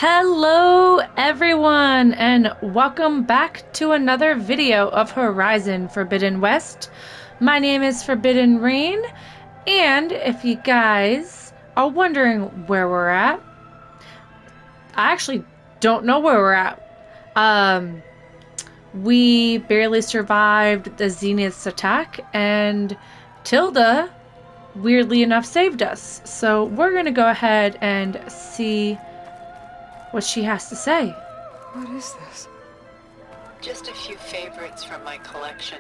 Hello everyone and welcome back to another video of Horizon Forbidden West. My name is Forbidden Rain, and if you guys are wondering where we're at, I actually don't know where we're at. We barely survived the Zenith's attack, and Tilda, weirdly enough, saved us. So we're gonna go ahead and see what she has to say. What is this? Just a few favorites from my collection.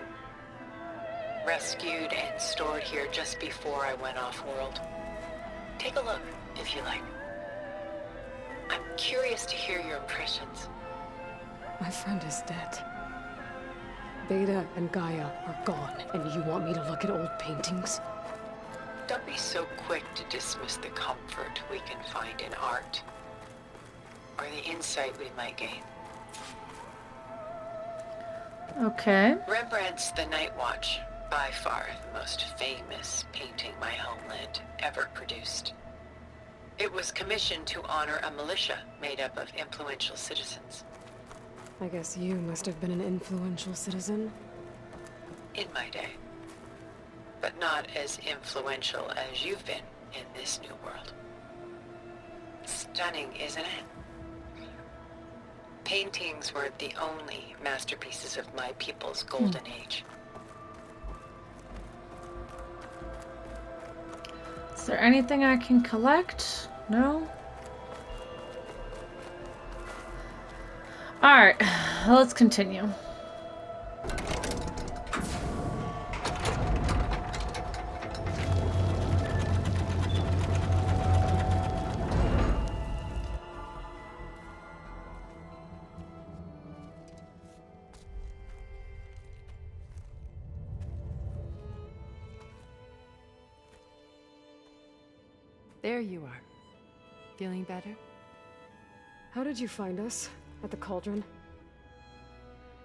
Rescued and stored here just before I went off-world. Take a look, if you like. I'm curious to hear your impressions. My friend is dead. Beta and Gaia are gone, and you want me to look at old paintings? Don't be so quick to dismiss the comfort we can find in art, or the insight we might gain. Okay. Rembrandt's The Night Watch, by far the most famous painting my homeland ever produced. It was commissioned to honor a militia made up of influential citizens. I guess you must have been an influential citizen. In my day. But not as influential as you've been in this new world. Stunning, isn't it? Paintings were the only masterpieces of my people's golden age. Is there anything I can collect? No? Alright, let's continue. There you are. Feeling better? How did you find us? At the cauldron?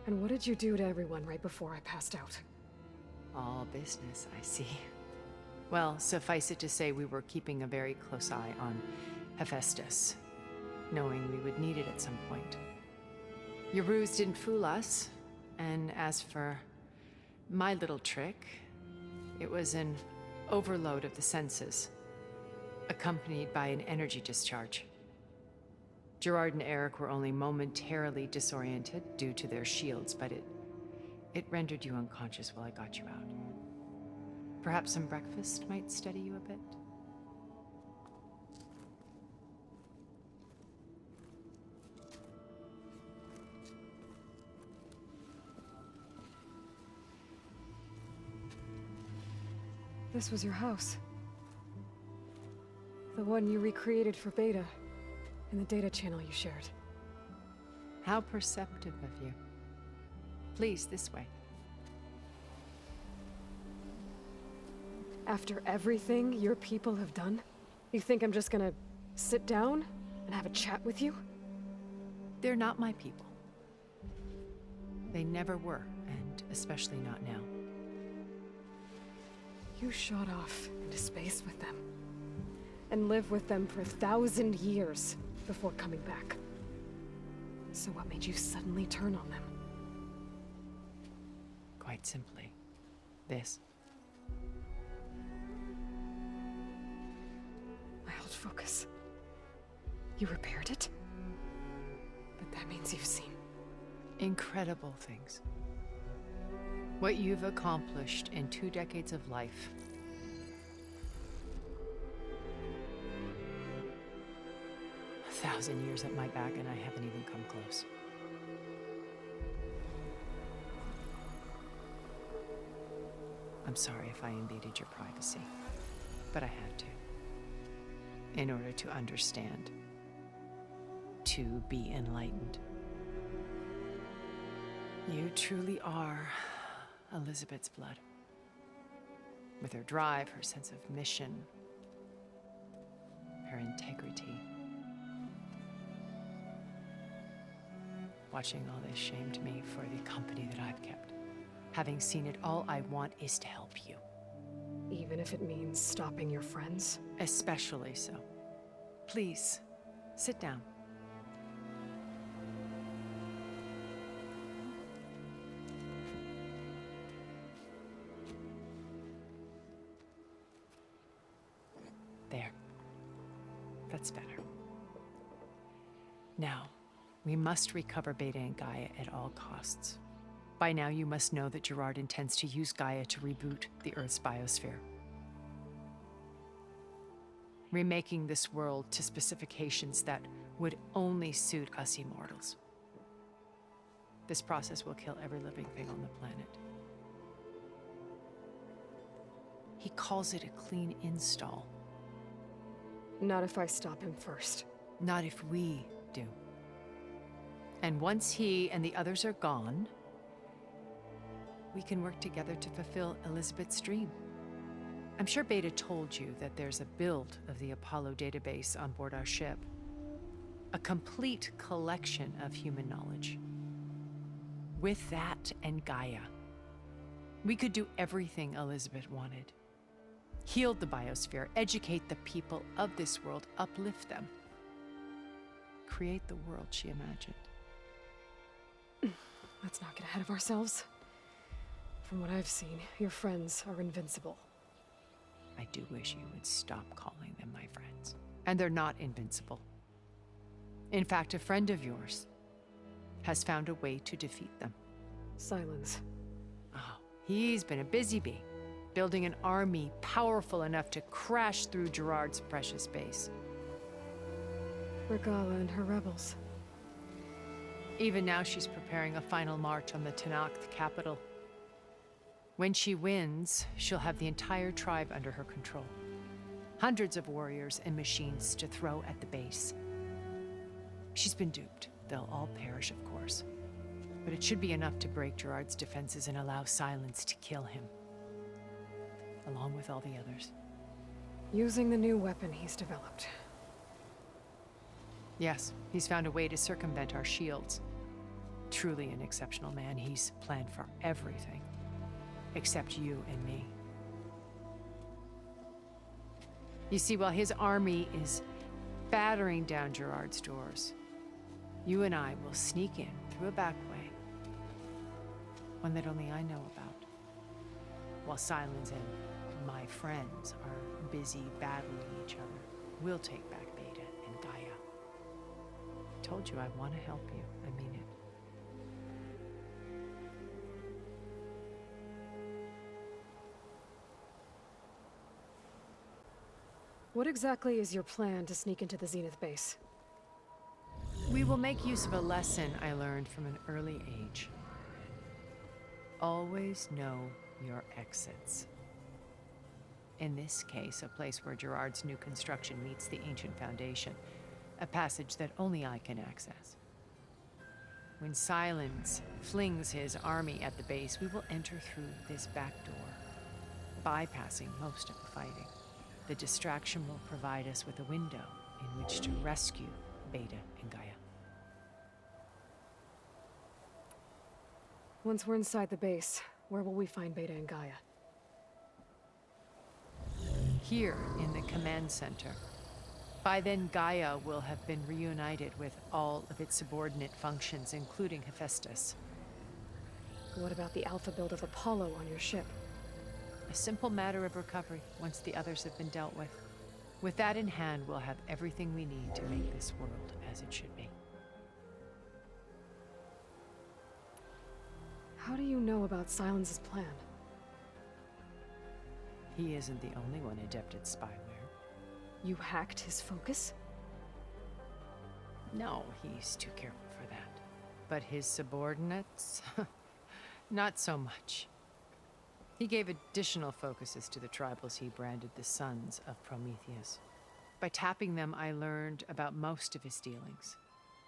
And what did you do to everyone right before I passed out? All business, I see. Well, suffice it to say we were keeping a very close eye on Hephaestus, knowing we would need it at some point. Your ruse didn't fool us, and as for my little trick, it was an overload of the senses, accompanied by an energy discharge. Gerard and Eric were only momentarily disoriented due to their shields, but it rendered you unconscious while I got you out. Perhaps some breakfast might steady you a bit? This was your house. The one you recreated for Beta, in the data channel you shared. How perceptive of you. Please, this way. After everything your people have done, you think I'm just gonna sit down and have a chat with you? They're not my people. They never were, and especially not now. You shot off into space with them, and lived with them for 1,000 years before coming back. So what made you suddenly turn on them? Quite simply, this. My old focus. You repaired it? But that means you've seen Incredible things. What you've accomplished in 2 decades of life. A 1,000 years at my back and I haven't even come close. I'm sorry if I invaded your privacy, but I had to. In order to understand. To be enlightened. You truly are Elizabeth's blood. With her drive, her sense of mission, her integrity. Watching all this shamed me for the company that I've kept. Having seen it, all I want is to help you. even if it means stopping your friends? Especially so. Please, sit down. Now, we must recover Beta and Gaia at all costs. By now, you must know that Gerard intends to use Gaia to reboot the Earth's biosphere, remaking this world to specifications that would only suit us immortals. This process will kill every living thing on the planet. He calls it a clean install. Not if I stop him first. Not if we do. And once he and the others are gone, we can work together to fulfill Elizabeth's dream. I'm sure Beta told you that there's a build of the Apollo database on board our ship. A complete collection of human knowledge. With that and Gaia, we could do everything Elizabeth wanted. Heal the biosphere, educate the people of this world, uplift them. Create the world she imagined. Let's not get ahead of ourselves. From what I've seen, your friends are invincible. I do wish you would stop calling them my friends. And they're not invincible. In fact, a friend of yours has found a way to defeat them. Silence. Oh, he's been a busy bee, building an army powerful enough to crash through Gerard's precious base. Regala and her rebels. Even now, she's preparing a final march on the Tenakth capital. When she wins, she'll have the entire tribe under her control. Hundreds of warriors and machines to throw at the base. She's been duped. They'll all perish, of course. But it should be enough to break Gerard's defenses and allow Silence to kill him. Along with all the others. Using the new weapon he's developed. Yes, he's found a way to circumvent our shields. Truly an exceptional man. He's planned for everything. Except you and me. You see, while his army is battering down Gerard's doors, you and I will sneak in through a back way. One that only I know about. While Silence and my friends are busy battling each other, we'll take back Beta and Gaia. I told you I want to help you. I mean it. What exactly is your plan to sneak into the Zenith base? We will make use of a lesson I learned from an early age. Always know your exits. In this case, a place where Gerard's new construction meets the ancient foundation, a passage that only I can access. When Silence flings his army at the base, we will enter through this back door, bypassing most of the fighting. The distraction will provide us with a window in which to rescue Beta and Gaia. Once we're inside the base, where will we find Beta and Gaia? Here in the command center. By then, Gaia will have been reunited with all of its subordinate functions, including Hephaestus. What about the alpha build of Apollo on your ship? A simple matter of recovery once the others have been dealt with. With that in hand, we'll have everything we need to make this world as it should be. How do you know about Silence's plan? He isn't the only one adept at spyware. You hacked his focus? No, he's too careful for that. But his subordinates? Not so much. He gave additional focuses to the tribals he branded the Sons of Prometheus. By tapping them, I learned about most of his dealings.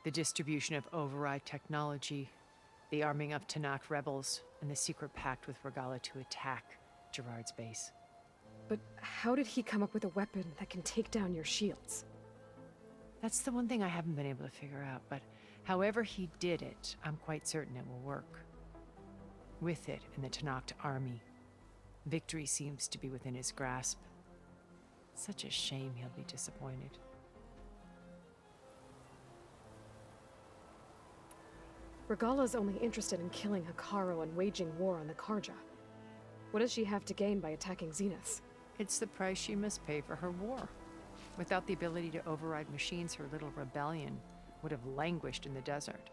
The distribution of override technology, the arming of Tenakth rebels, and the secret pact with Regala to attack Gerard's base. But how did he come up with a weapon that can take down your shields? That's the one thing I haven't been able to figure out, but however he did it, I'm quite certain it will work. With it and the Tenakth army, victory seems to be within his grasp. Such a shame he'll be disappointed. Regala's only interested in killing Hekarro and waging war on the Karja. What does she have to gain by attacking Zenith? It's the price she must pay for her war. Without the ability to override machines, her little rebellion would have languished in the desert.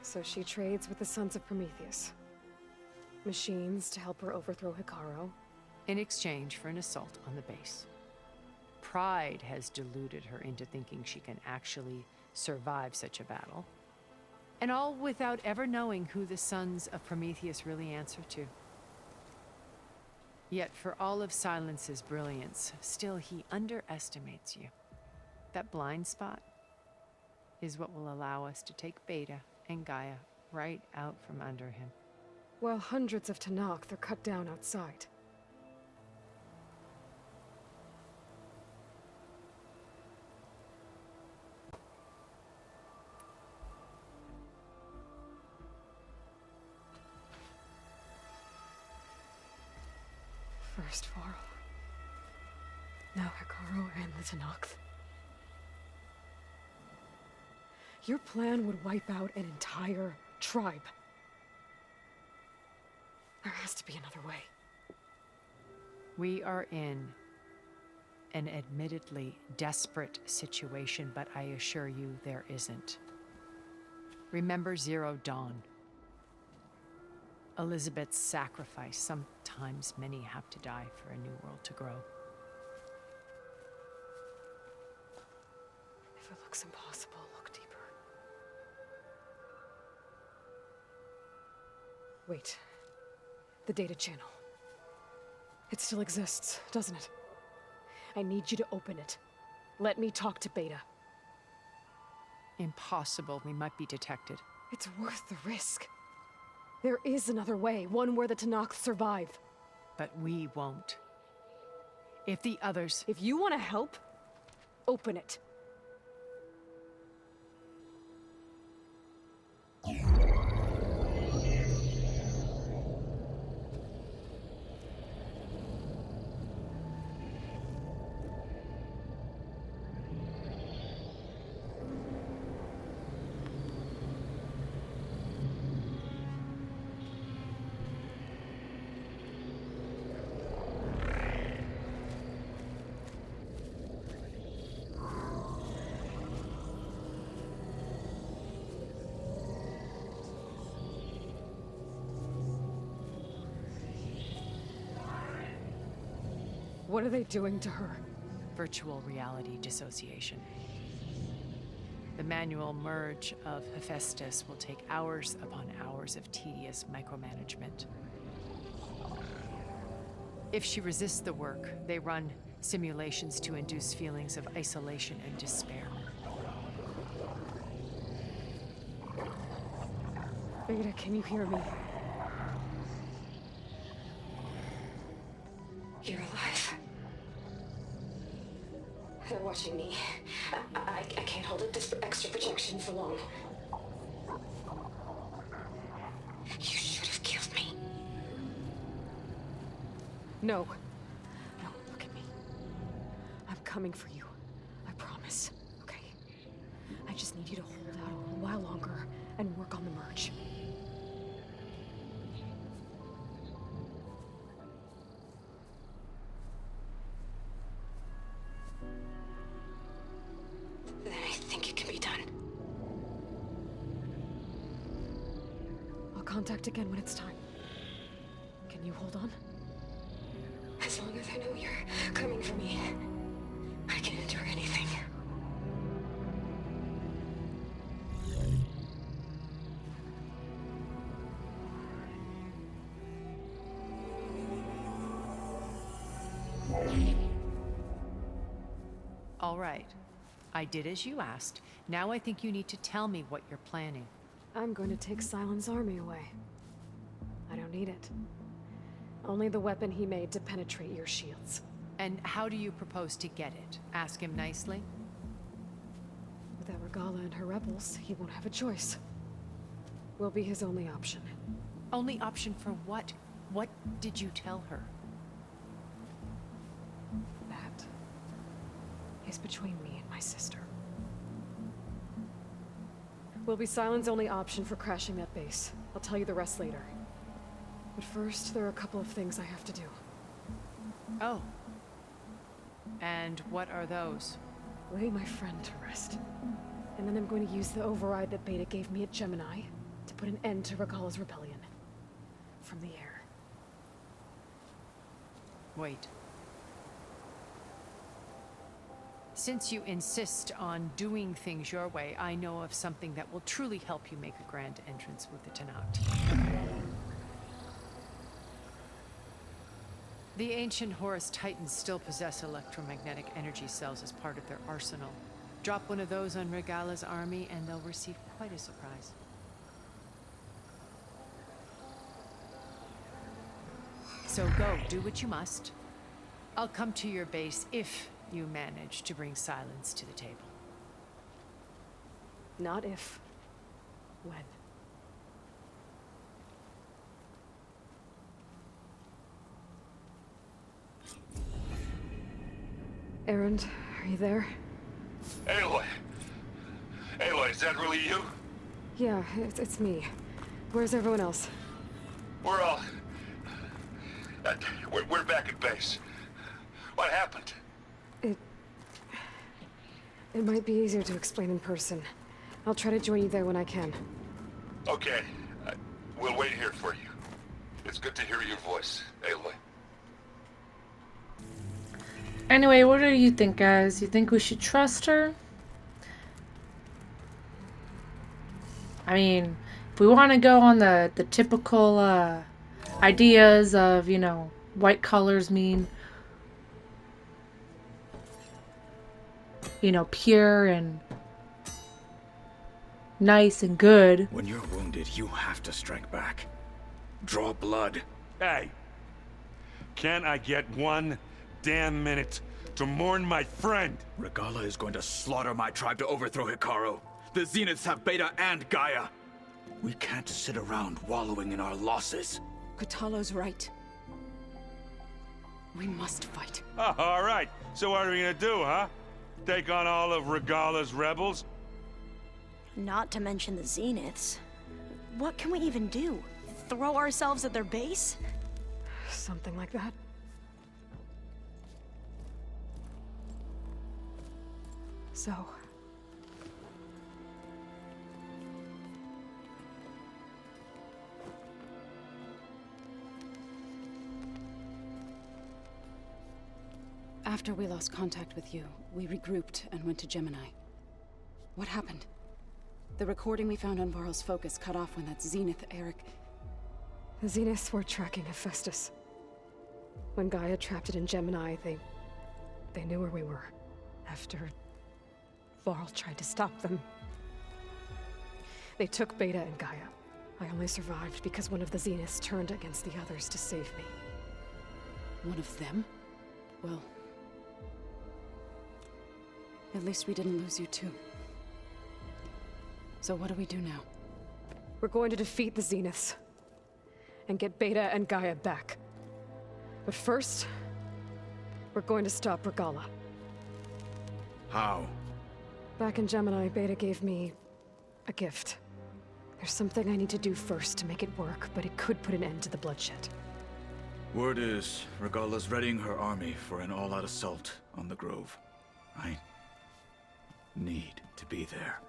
So she trades with the Sons of Prometheus. Machines to help her overthrow Hikaru. In exchange for an assault on the base. Pride has deluded her into thinking she can actually survive such a battle. And all without ever knowing who the Sons of Prometheus really answer to. Yet for all of Silence's brilliance, still he underestimates you. That blind spot is what will allow us to take Beta and Gaia right out from under him. While hundreds of Tenakth are cut down outside. First Varl. Now Hikaru and the Tenakth. Your plan would wipe out an entire tribe. There has to be another way. We are in an admittedly desperate situation, but I assure you there isn't. Remember Zero Dawn. Elizabeth's sacrifice. Sometimes many have to die for a new world to grow. If it looks impossible, look deeper. Wait. The data channel. It still exists, doesn't it? I need you to open it. Let me talk to Beta. Impossible. We might be detected. It's worth the risk. There is another way, one where the Tenakth survive. But we won't. If the others... If you want to help, open it. What are they doing to her? Virtual reality dissociation. The manual merge of Hephaestus will take hours upon hours of tedious micromanagement. If she resists the work, they run simulations to induce feelings of isolation and despair. Beta, can you hear me? You're alive. They're watching me. I can't hold up this extra projection for long. You should have killed me. No. No, look at me. I'm coming for you. I promise. Okay? I just need you to hold out a little while longer and work on the merge. Then I think it can be done. I'll contact again when it's time. Can you hold on? As long as I know you're coming for me, I can endure anything. All right. I did as you asked. Now I think you need to tell me what you're planning. I'm going to take Silent's army away. I don't need it. Only the weapon he made to penetrate your shields. And how do you propose to get it? Ask him nicely? Without Regala and her rebels, he won't have a choice. We'll be his only option. Only option for what? What did you tell her? That is between me and my sister. Will be Silent's only option for crashing that base. I'll tell you the rest later. But first, there are a couple of things I have to do. Oh. And what are those? Lay my friend to rest. And then I'm going to use the override that Beta gave me at Gemini to put an end to Regalla's rebellion. From the air. Wait. Since you insist on doing things your way, I know of something that will truly help you make a grand entrance with the Tenakth. The ancient Horus Titans still possess electromagnetic energy cells as part of their arsenal. Drop one of those on Regalla's army and they'll receive quite a surprise. So go, do what you must. I'll come to your base if you manage to bring silence to the table. Not if. When. Erend, are you there? Aloy! Aloy, is that really you? Yeah, it's me. Where's everyone else? We're all... we're back at base. What happened? It might be easier to explain in person. I'll try to join you there when I can. Okay. We'll wait here for you. It's good to hear your voice, Aloy. Anyway, what do you think, guys? You think we should trust her? I mean, if we want to go on the typical ideas of, you know, white colors mean, you know, pure and nice and good. When you're wounded, you have to strike back. Draw blood. Hey! Can't I get one damn minute to mourn my friend? Regalla is going to slaughter my tribe to overthrow Hikaru. The Zeniths have Beta and Gaia. We can't sit around wallowing in our losses. Kotallo's right. We must fight. Oh, all right. So what are we gonna do, huh? Take on all of Regalla's rebels? Not to mention the Zeniths. What can we even do? Throw ourselves at their base? Something like that. So... After we lost contact with you, we regrouped and went to Gemini. What happened? The recording we found on Varl's focus cut off when that Zenith Eric... The Zeniths were tracking Hephaestus. When Gaia trapped it in Gemini, they knew where we were. After Varl tried to stop them. They took Beta and Gaia. I only survived because one of the Zeniths turned against the others to save me. One of them? Well... at least we didn't lose you too. So what do we do now? We're going to defeat the Zeniths. And get Beta and Gaia back. But first... we're going to stop Regalla. How? Back in Gemini, Beta gave me... a gift. There's something I need to do first to make it work, but it could put an end to the bloodshed. Word is, Regalla's readying her army for an all-out assault on the Grove. I need to be there.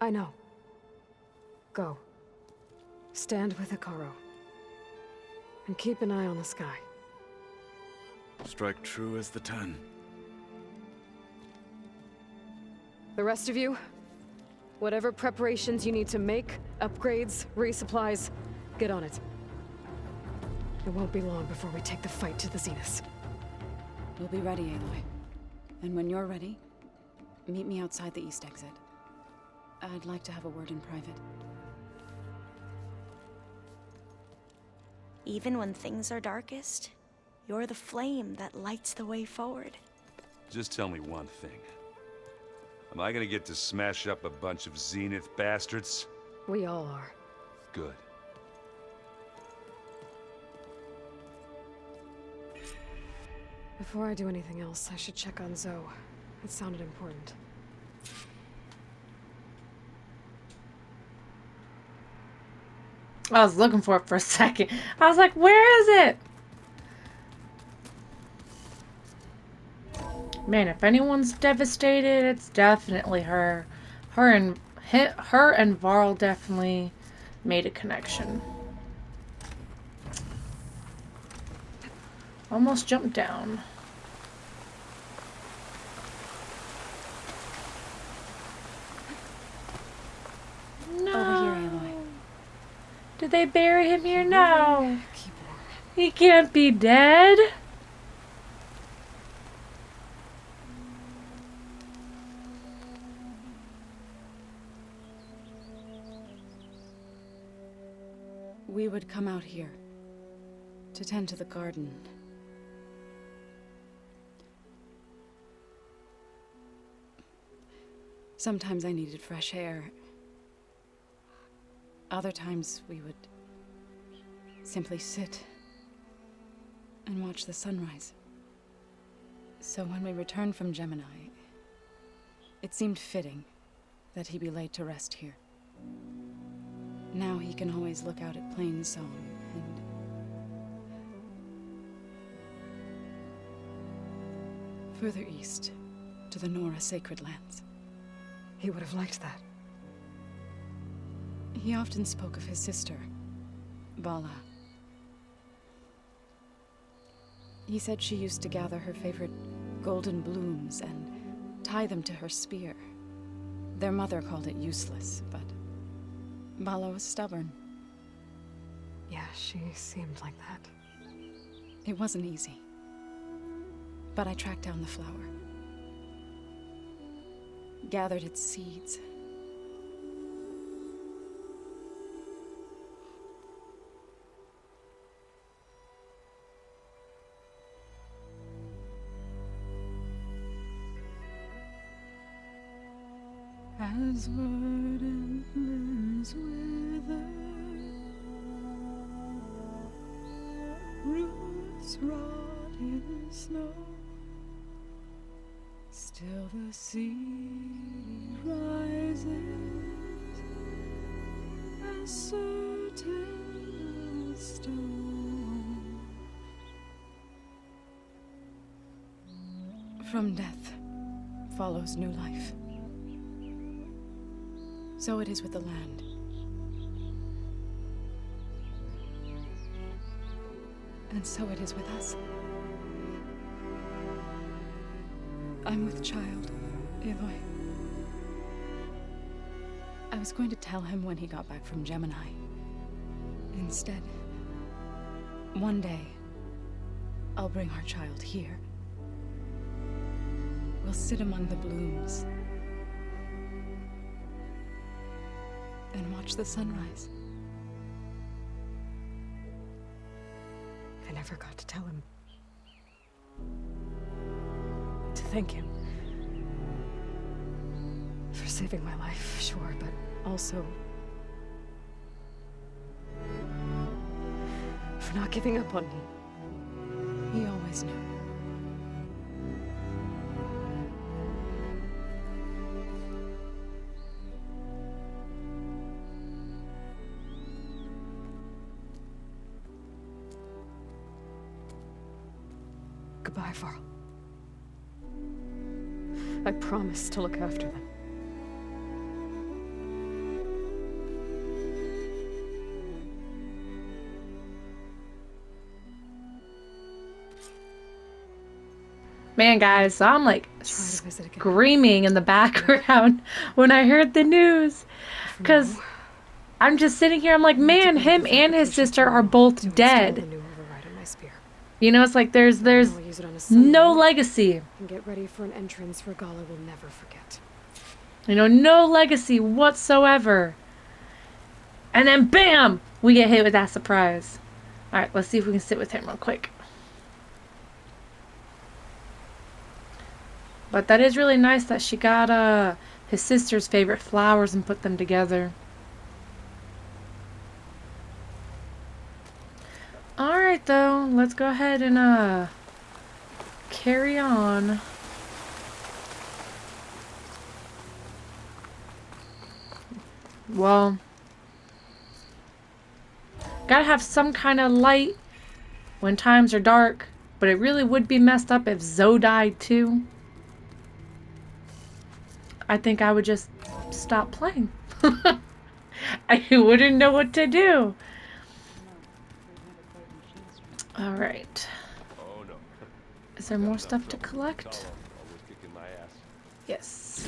I know. Go. Stand with Hikaru. And keep an eye on the sky. Strike true as the 10. The rest of you, whatever preparations you need to make, upgrades, resupplies, get on it. It won't be long before we take the fight to the Zeniths. We'll be ready, Aloy. And when you're ready, meet me outside the east exit. I'd like to have a word in private. Even when things are darkest, you're the flame that lights the way forward. Just tell me one thing. Am I gonna get to smash up a bunch of Zenith bastards? We all are. Good. Before I do anything else, I should check on Zoe. It sounded important. I was looking for it for a second. I was like, where is it? Man, if anyone's devastated, it's definitely her. Her and Varl definitely made a connection. Almost jumped down. No. Over here, Aloy. Did they bury him here? No. He can't be dead. We would come out here to tend to the garden. Sometimes I needed fresh air. Other times we would simply sit and watch the sunrise. So when we returned from Gemini, it seemed fitting that he be laid to rest here. Now he can always look out at Plainsong and... further east, to the Nora Sacred Lands. He would have liked that. He often spoke of his sister, Bala. He said she used to gather her favorite golden blooms and tie them to her spear. Their mother called it useless, but Bala was stubborn. Yeah, she seemed like that. It wasn't easy. But I tracked down the flower. Gathered its seeds. As verdant limbs wither, roots rot in snow, still the seed rises, as certain as stone. From death follows new life. So it is with the land. And so it is with us. I'm with child, Aloy. I was going to tell him when he got back from Gemini. Instead, one day, I'll bring our child here. We'll sit among the blooms and watch the sunrise. I never got to tell him. To thank him. For saving my life, sure, but also... for not giving up on me. He always knew. Goodbye, Varl. I promise to look after them. Man, guys, so I'm like screaming in the background when I heard the news. Because I'm just sitting here, I'm like, man, him and his sister are both dead. You know, it's like there's no legacy. And get ready for an entrance Regala will never forget. You know, no legacy whatsoever. And then bam, we get hit with that surprise. All right, let's see if we can sit with him real quick. But that is really nice that she got his sister's favorite flowers and put them together. Alright though, let's go ahead and carry on. Well, gotta have some kind of light when times are dark, but it really would be messed up if Zoe died too. I think I would just stop playing. I wouldn't know what to do. Alright. Oh no. Is there more stuff to collect? Always kicking my ass. Yes.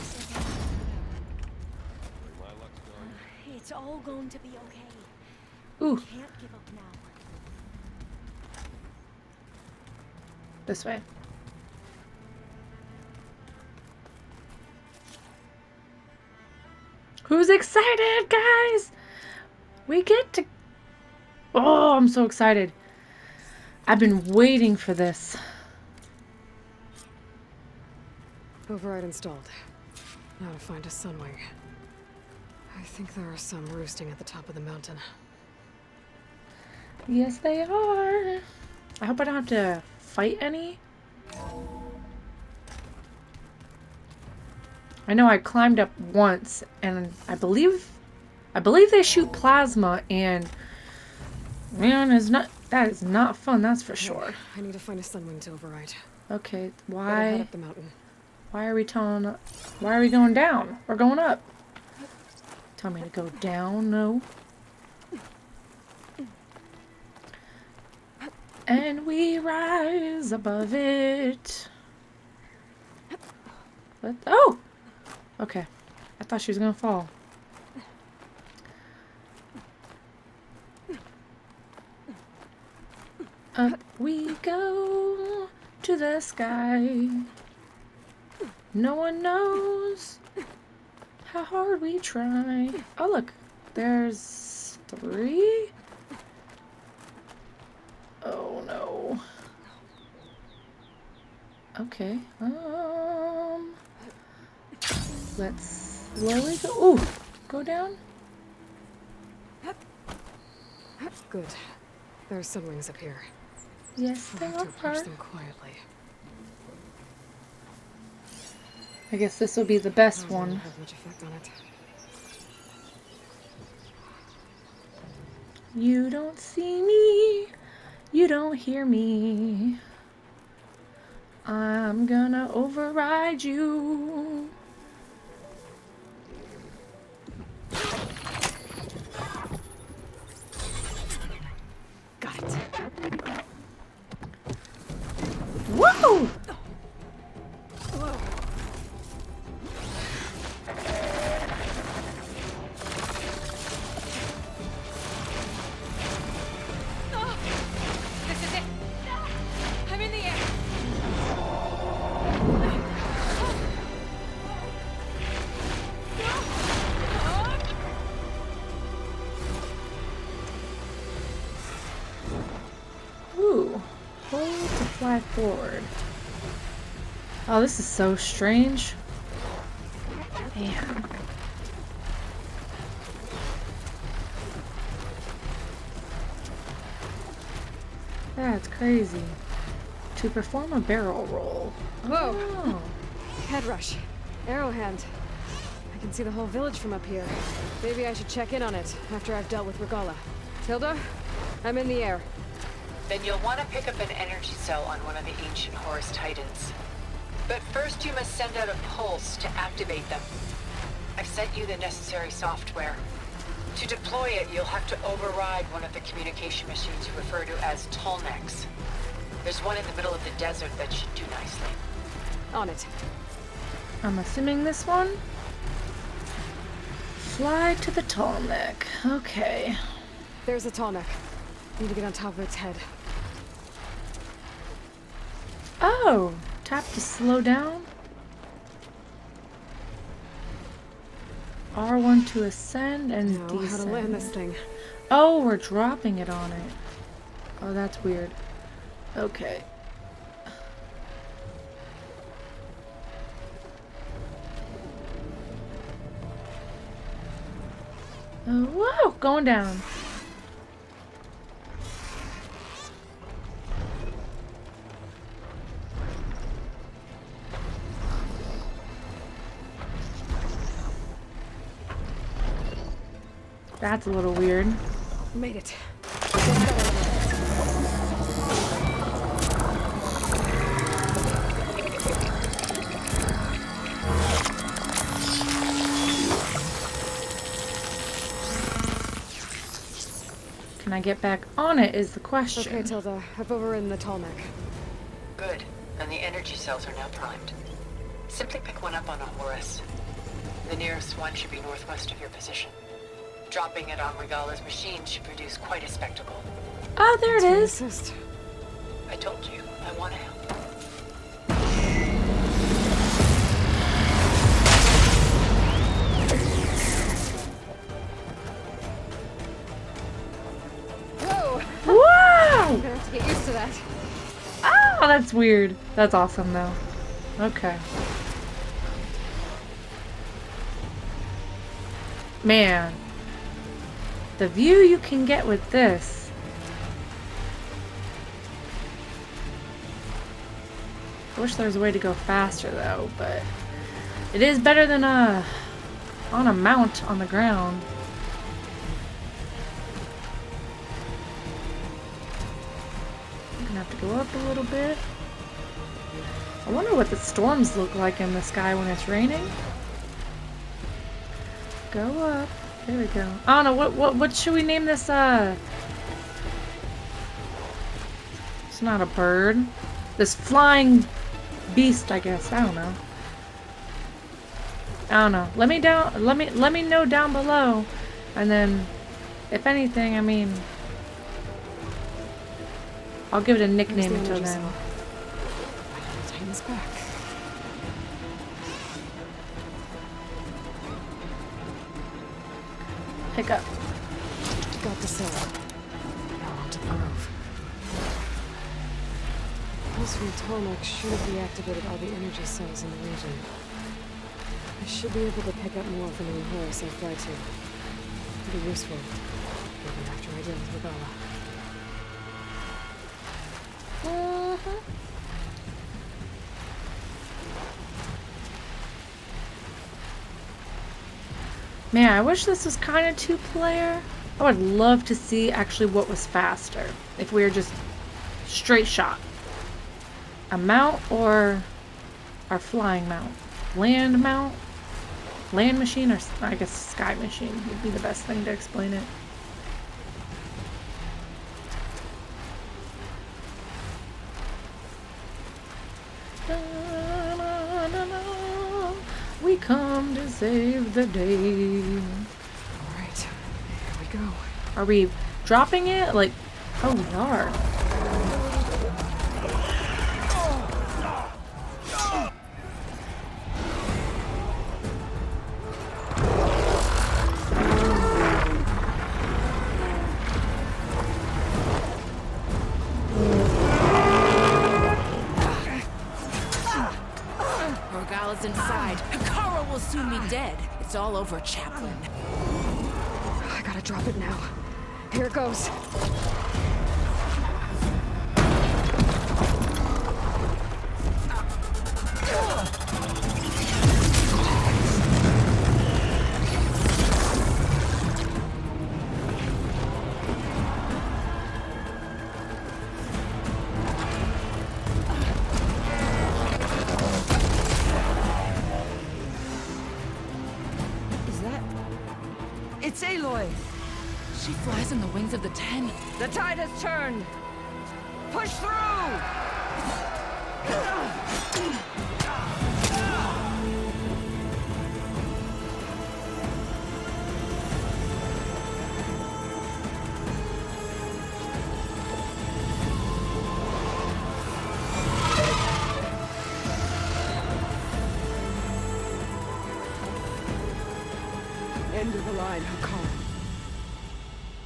My luck's gone. It's all going to be okay. Ooh, Can't give up now. this way. Who's excited, guys? We get to... Oh, I'm so excited. I've been waiting for this. Override installed. Now to find a Sunwing. I think there are some roosting at the top of the mountain. Yes, they are. I hope I don't have to fight any. I know I climbed up once, and I believe they shoot plasma, and man, that is not fun. That's for sure. I need to find a Sunwing to override. Okay, Better head why? up the mountain. Why are we going down? We're going up. Tell me to go down, no. And we rise above it. Oh! Okay. I thought she was gonna fall. Up we go to the sky. No one knows how hard we try. Oh, look. There's 3? Oh, no. Okay. Let's slowly go. Ooh! Go down. Good. There are Sunwings up here. Yes, I'll there have to approach are. them quietly. I guess this will be the best Won't one. have much effect on it. You don't see me. You don't hear me. I'm gonna override you. Got it. Whoa! This is it. I'm in the air. Ooh. Hold to fly forward. Oh, this is so strange. Man. That's crazy. To perform a barrel roll. Whoa. Oh. Head rush. Arrow hand. I can see the whole village from up here. Maybe I should check in on it after I've dealt with Regala. Tilda, I'm in the air. Then you'll want to pick up an energy cell on one of the ancient Horus Titans. But first you must send out a pulse to activate them. I've sent you the necessary software. To deploy it, you'll have to override one of the communication machines you refer to as Tallnecks. There's one in the middle of the desert that should do nicely. On it. I'm assuming this one? Fly to the tall neck. Okay. There's a tall neck. Need to get on top of its head. Oh! Tap to slow down. R1 to ascend and Know how to descend. land this thing. Oh, we're dropping it on it. Oh, that's weird. Okay. Oh, whoa! Going down. That's a little weird. Made it. can I get back on it is the question. Okay, Tilda. I've overridden the tall neck. Good. And the energy cells are now primed. Simply pick one up on a Horus. The nearest one should be northwest of your position. Dropping it on Regala's machine should produce quite a spectacle. Oh, there it is. Assist. I told you, I want to help. Whoa! Wow! I'm gonna have to get used to that. Oh, that's weird. That's awesome, though. Okay. Man. The view you can get with this. I wish there was a way to go faster, though, but it is better than on a mount on the ground. I'm gonna have to go up a little bit. I wonder what the storms look like in the sky when it's raining. Go up. There we go. I don't know, what should we name this, It's not a bird. This flying beast, I guess. I don't know. Let me know down below. And then, if anything, I mean, I'll give it a nickname until then. Tighten this back. Pick up. Got the cell. Now onto the grove. Pulse from Tomek should have deactivated all the energy cells in the region. I should be able to pick up more from any Horus I fly to. It'll be useful, even after I deal with Regala. Man, I wish this was kind of two-player. I would love to see actually what was faster. If we were just straight shot. A mount or our flying mount? Land mount? Land machine or I guess sky machine would be the best thing to explain it. We come to save the day. Alright, here we go. Are we dropping it? Like, oh, we are. Regala's inside. Hikara will soon be dead. It's all over, Chaplain. I gotta drop it now. Here it goes. It's Aloy! She flies in the wings of the Ten. The tide has turned! Push through! End of the line, Hikara.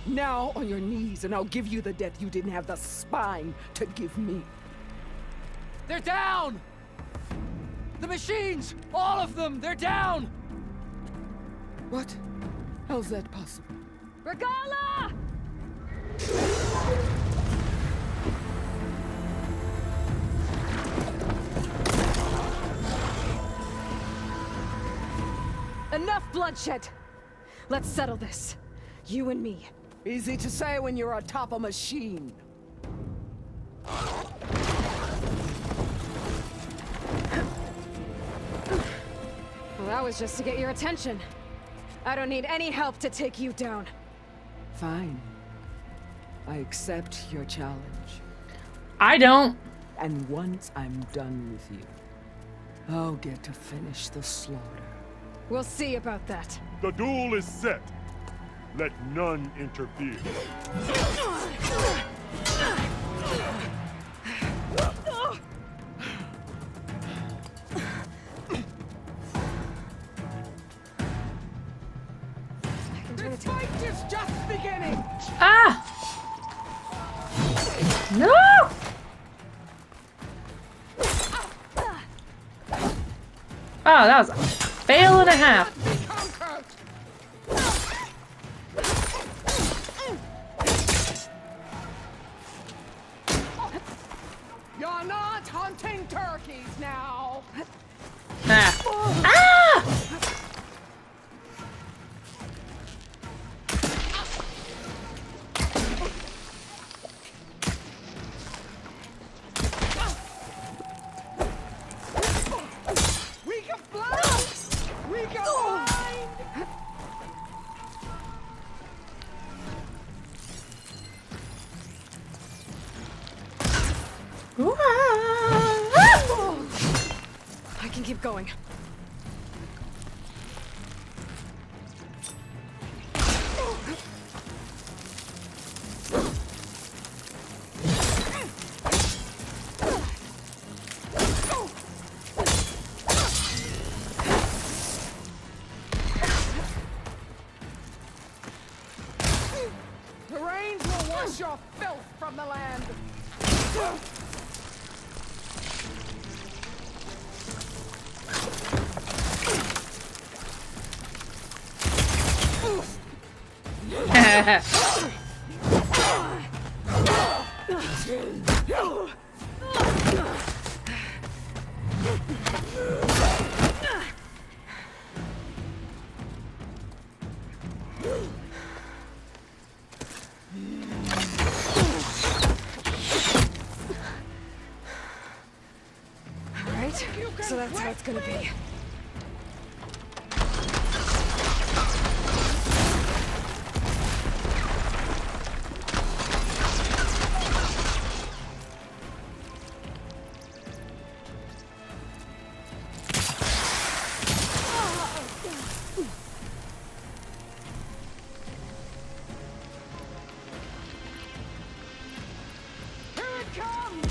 Now on your knees, and I'll give you the death you didn't have the spine to give me. They're down! The machines! All of them! They're down! What? How's that possible? Regala! Enough bloodshed! Let's settle this. You and me. Easy to say when you're atop a machine. Well, that was just to get your attention. I don't need any help to take you down. Fine. I accept your challenge. I don't. And once I'm done with you, I'll get to finish the slaughter. We'll see about that. The duel is set. Let none interfere. This fight is just beginning! Ah! No! Oh, that was a fail and a half. You're not hunting turkeys now! Ah! Ah! We can fly! We can find! I can keep going. The rains will wash your filth from the land! Alright, so that's how it's gonna be. Here it comes!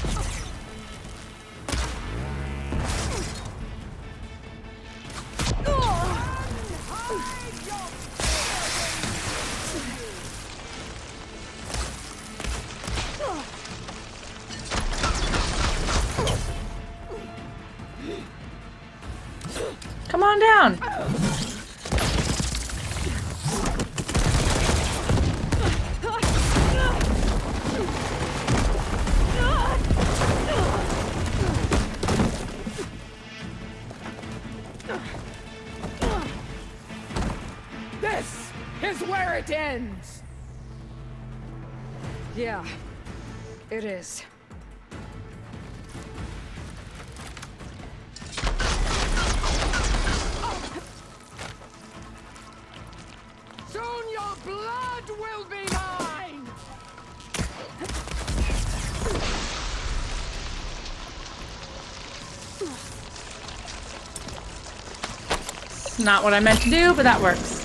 Come on down. This is where it ends! Yeah, it is. Soon your blood will be mine! It's not what I meant to do, but that works.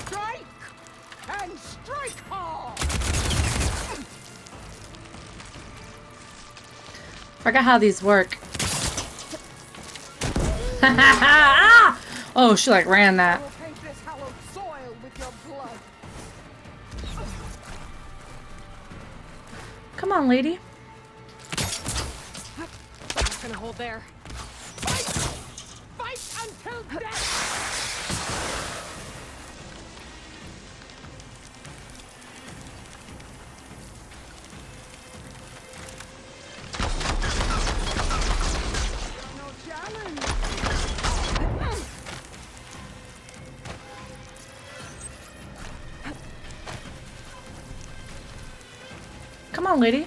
Strike! And strike hard! Forgot how these work. Oh, she like ran that. Paint this hallowed soil with your blood. Come on, lady. I'm just gonna hold there. Fight until death! Come on, lady.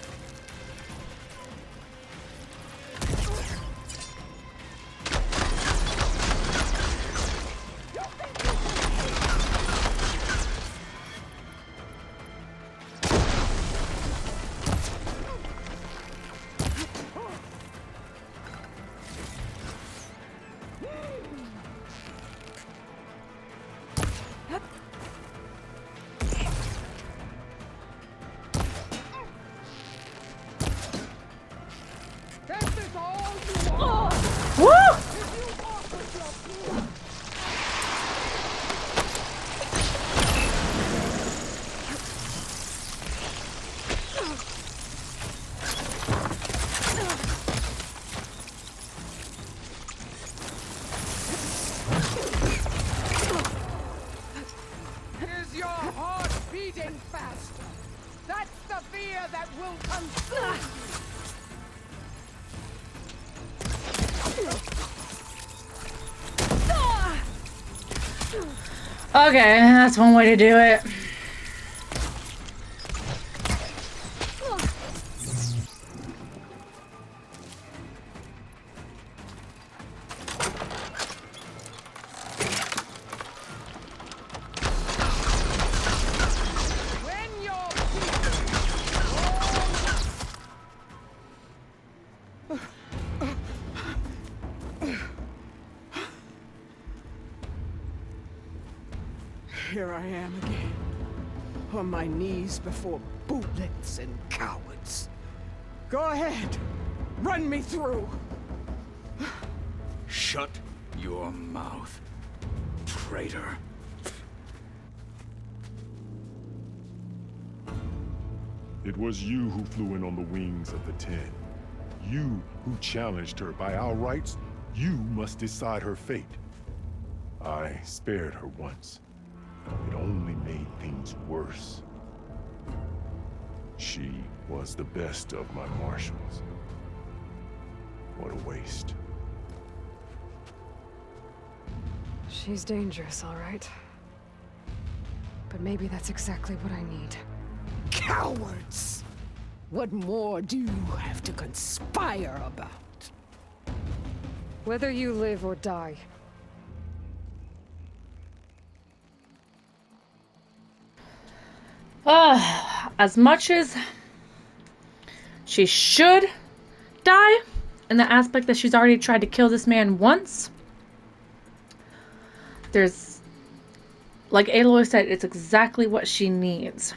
Is your heart beating faster? That's the fear that will consume Okay, that's one way to do it. Here I am again, on my knees before bootlets and cowards. Go ahead, run me through. Shut your mouth, traitor. It was you who flew in on the wings of the 10. You who challenged her. By our rights, you must decide her fate. I spared her once. It only made things worse. She was the best of my marshals. What a waste. She's dangerous, all right. But maybe that's exactly what I need. Cowards! What more do you have to conspire about? Whether you live or die. As much as she should die, in the aspect that she's already tried to kill this man once, there's, like Aloy said, it's exactly what she needs.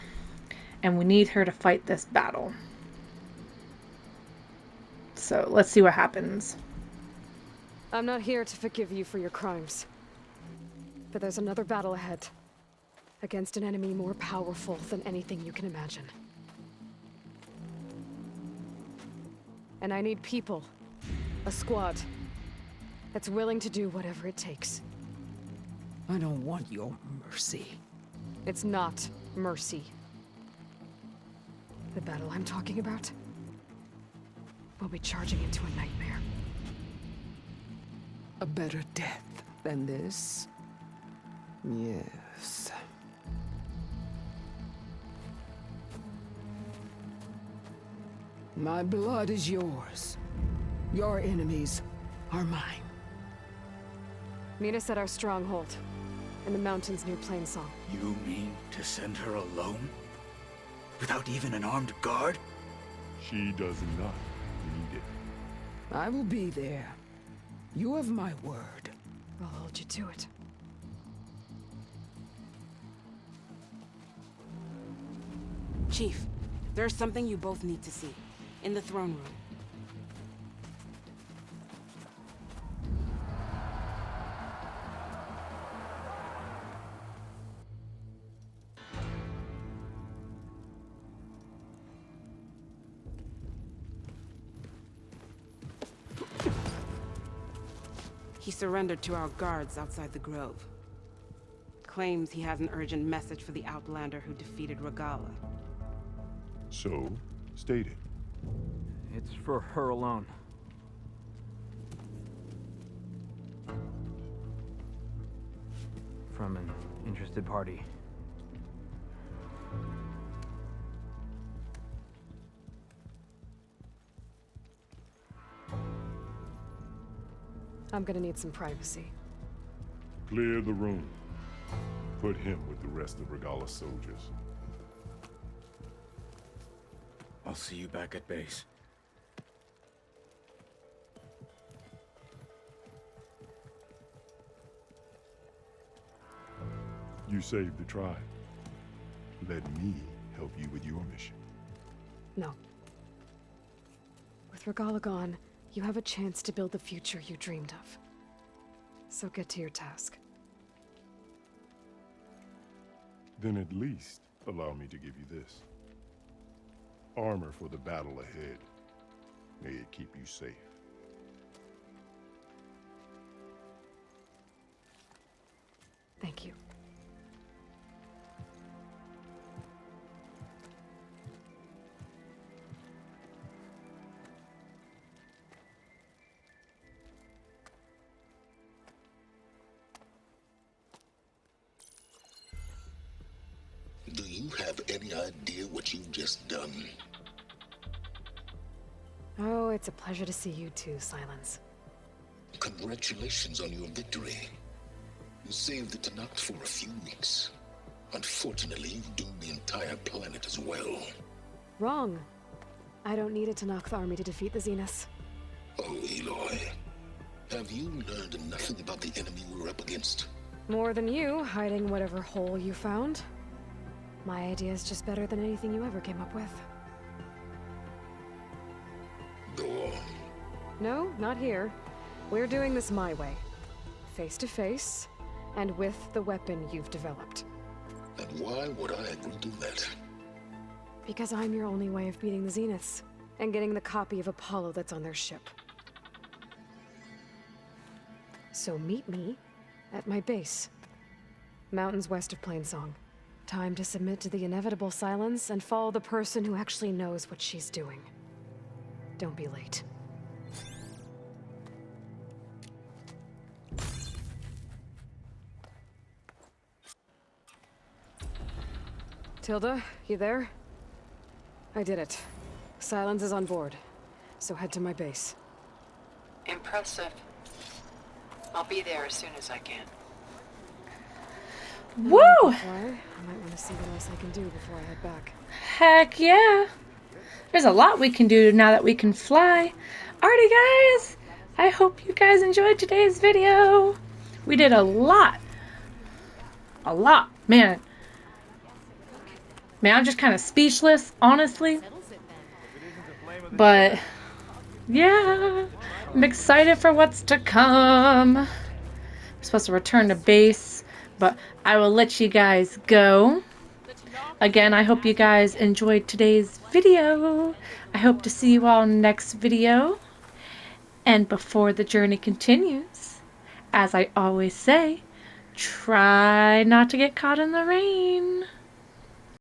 And we need her to fight this battle. So let's see what happens. I'm not here to forgive you for your crimes. But there's another battle ahead. Against an enemy more powerful than anything you can imagine. And I need people. A squad. That's willing to do whatever it takes. I don't want your mercy. It's not mercy. The battle I'm talking about will be charging into a nightmare. A better death than this? Yes. My blood is yours. Your enemies are mine. Meet us at our stronghold, in the mountains near Plainsong. You mean to send her alone? Without even an armed guard? She does not need it. I will be there. You have my word. I'll hold you to it. Chief, there's something you both need to see. In the throne room. He surrendered to our guards outside the grove. Claims he has an urgent message for the Outlander who defeated Regala. So, state it. It's for her alone. From an interested party. I'm gonna need some privacy. Clear the room. Put him with the rest of Regala's soldiers. I'll see you back at base. You saved the tribe. Let me help you with your mission. No. With Regala gone, you have a chance to build the future you dreamed of. So get to your task. Then at least allow me to give you this. Armor for the battle ahead. May it keep you safe. Thank you. Do you have any idea what you've just done? Oh, it's a pleasure to see you too, Silence. Congratulations on your victory. You saved the Tanakh for a few weeks. Unfortunately, you've doomed the entire planet as well. Wrong. I don't need a Tanakh army to defeat the Zeniths. Oh, Aloy. Have you learned nothing about the enemy we're up against? More than you, hiding whatever hole you found. My idea is just better than anything you ever came up with. Go on. No, not here. We're doing this my way. Face to face, and with the weapon you've developed. And why would I agree to that? Because I'm your only way of beating the Zeniths, and getting the copy of Apollo that's on their ship. So meet me at my base. Mountains west of Plainsong. Time to submit to the inevitable silence and follow the person who actually knows what she's doing. Don't be late. Tilda, you there? I did it. Silence is on board, so head to my base. Impressive. I'll be there as soon as I can. Woo! I might want to see what else I can do before I head back. Heck yeah! There's a lot we can do now that we can fly. Alrighty guys, I hope you guys enjoyed today's video. We did a lot. A lot. Man, I'm just kind of speechless, honestly. But, yeah, I'm excited for what's to come. I'm supposed to return to base, but I will let you guys go. Again, I hope you guys enjoyed today's video. I hope to see you all next video. And before the journey continues, as I always say, try not to get caught in the rain.